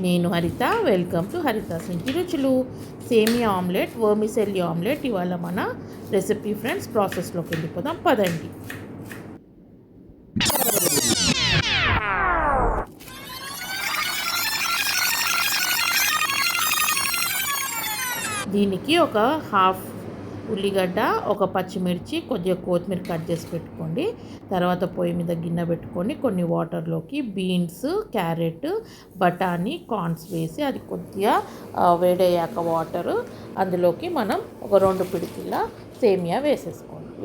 నేను హరిత. Welcome to Haritha's ఇంటి రుచులు. సేమియా ఆమ్లెట్, వర్మిసెల్లి ఆమ్లెట్ ఇవాళ మన రెసిపీ ఫ్రెండ్స్. ప్రాసెస్లోకి వెళ్ళిపోదాం పదండి. దీనికి ఒక హాఫ్ ఉల్లిగడ్డ, ఒక పచ్చిమిర్చి, కొద్దిగా కొత్తిమీర కట్ చేసి పెట్టుకోండి. తర్వాత పొయ్యి మీద గిన్నె పెట్టుకొని కొన్ని వాటర్లోకి బీన్స్, క్యారెట్, బఠానీ, కార్న్స్ వేసి అది కొద్దిగా వేడయ్యాక వాటరు అందులోకి మనం ఒక 2 పిడికిల సేమియా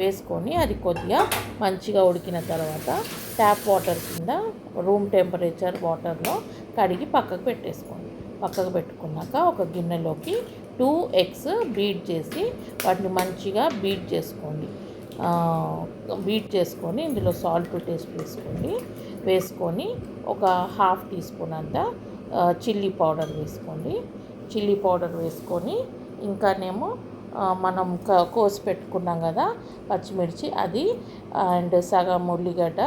వేసుకొని అది కొద్దిగా మంచిగా ఉడికిన తర్వాత ట్యాప్ వాటర్ కింద రూమ్ టెంపరేచర్ వాటర్లో కడిగి పక్కకు పెట్టుకున్నాక ఒక గిన్నెలోకి 2 ఎగ్స్ బీట్ చేసి వాటిని మంచిగా బీట్ చేసుకొని ఇందులో సాల్ట్ టేస్ట్ వేసుకొని ఒక హాఫ్ టీ స్పూన్ అంతా చిల్లీ పౌడర్ వేసుకొని ఇంకానేమో మనం కోసి పెట్టుకున్నాం కదా పచ్చిమిర్చి అది అండ్ సగం ఉల్లిగడ్డ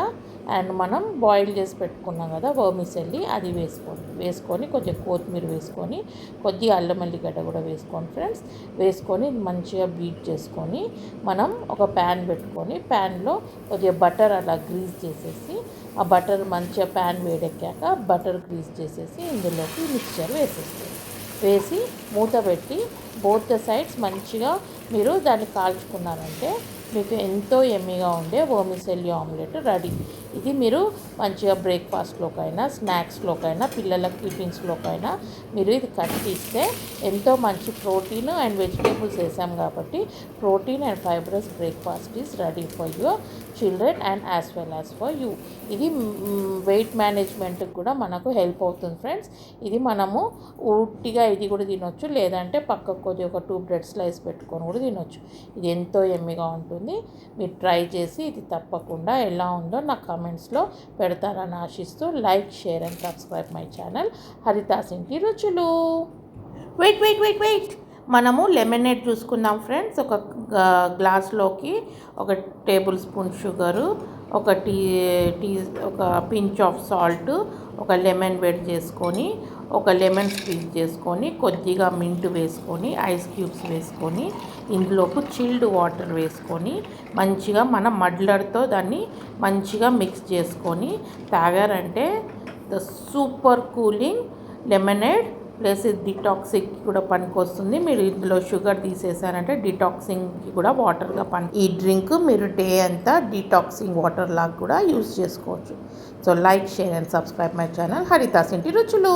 అండ్ మనం బాయిల్ చేసి పెట్టుకున్నాం కదా వర్మిసెల్లి అది వేసుకొని కొద్దిగా కొత్తిమీర వేసుకొని కొద్దిగా అల్లం ఎల్లిగడ్డ కూడా వేసుకోండి ఫ్రెండ్స్. వేసుకొని మంచిగా బీట్ చేసుకొని మనం ఒక ప్యాన్ పెట్టుకొని ప్యాన్లో కొద్దిగా బటర్ అలా గ్రీస్ చేసేసి ఆ బటర్ మంచిగా ప్యాన్ వేడెక్కాక బటర్ గ్రీస్ చేసేసి ఇందులోకి మిక్చర్ వేసి మూత పెట్టి బోత్ ద సైడ్స్ మంచిగా మీరు దాన్ని కాల్చుకున్నారంటే మీకు ఎంతో ఎమ్మీగా ఉండే వర్మిసెల్లి ఆమ్లెట్ రెడీ. ఇది మీరు మంచిగా బ్రేక్ఫాస్ట్లోకైనా స్నాక్స్లోకైనా పిల్లల టిఫిన్స్లోకైనా మీరు ఇది ఇస్తే ఎంతో మంచి ప్రోటీన్ అండ్ వెజిటేబుల్స్ వేసాం కాబట్టి protein and fibrous breakfast is ready for your children and as well as for you. ఇది వెయిట్ మేనేజ్మెంట్కి కూడా మనకు హెల్ప్ అవుతుంది ఫ్రెండ్స్. ఇది మనము ఉట్టిగా ఇది కూడా తినొచ్చు, లేదంటే పక్కకు కొద్దిగా ఒక 2 బ్రెడ్ స్లైస్ పెట్టుకొని కూడా తినొచ్చు. ఇది ఎంతో ఎమ్మిగా ఉంటుంది. మీరు ట్రై చేసి ఇది తప్పకుండా ఎలా ఉందో నా కామెంట్స్లో పెడతారని ఆశిస్తూ like, share and subscribe my channel Haritha's ఇంటి రుచులు. వెయిట్ మనము లెమనేడ్ చూసుకుందాం ఫ్రెండ్స్. ఒక గ్లాస్లోకి ఒక టేబుల్ స్పూన్ షుగరు, ఒక పించ్ ఆఫ్ సాల్ట్, ఒక లెమన్ వెడ్ చేసుకొని ఒక లెమన్ స్క్వీజ్ చేసుకొని కొద్దిగా మింట్ వేసుకొని ఐస్ క్యూబ్స్ వేసుకొని ఇందులోకి చిల్డ్ వాటర్ వేసుకొని మంచిగా మనం మడ్లర్తో దాన్ని మంచిగా మిక్స్ చేసుకొని తాగారంటే the super cooling lemonade plus డిటాక్సింగ్కి కూడా పనికొస్తుంది. మీరు ఇందులో షుగర్ తీసేసారంటే డిటాక్సింగ్కి కూడా వాటర్గా ఈ డ్రింక్ మీరు డే అంతా డిటాక్సింగ్ వాటర్ లాగా కూడా యూస్ చేసుకోవచ్చు. So like, share and subscribe my channel Haritha's ఇంటి రుచులు.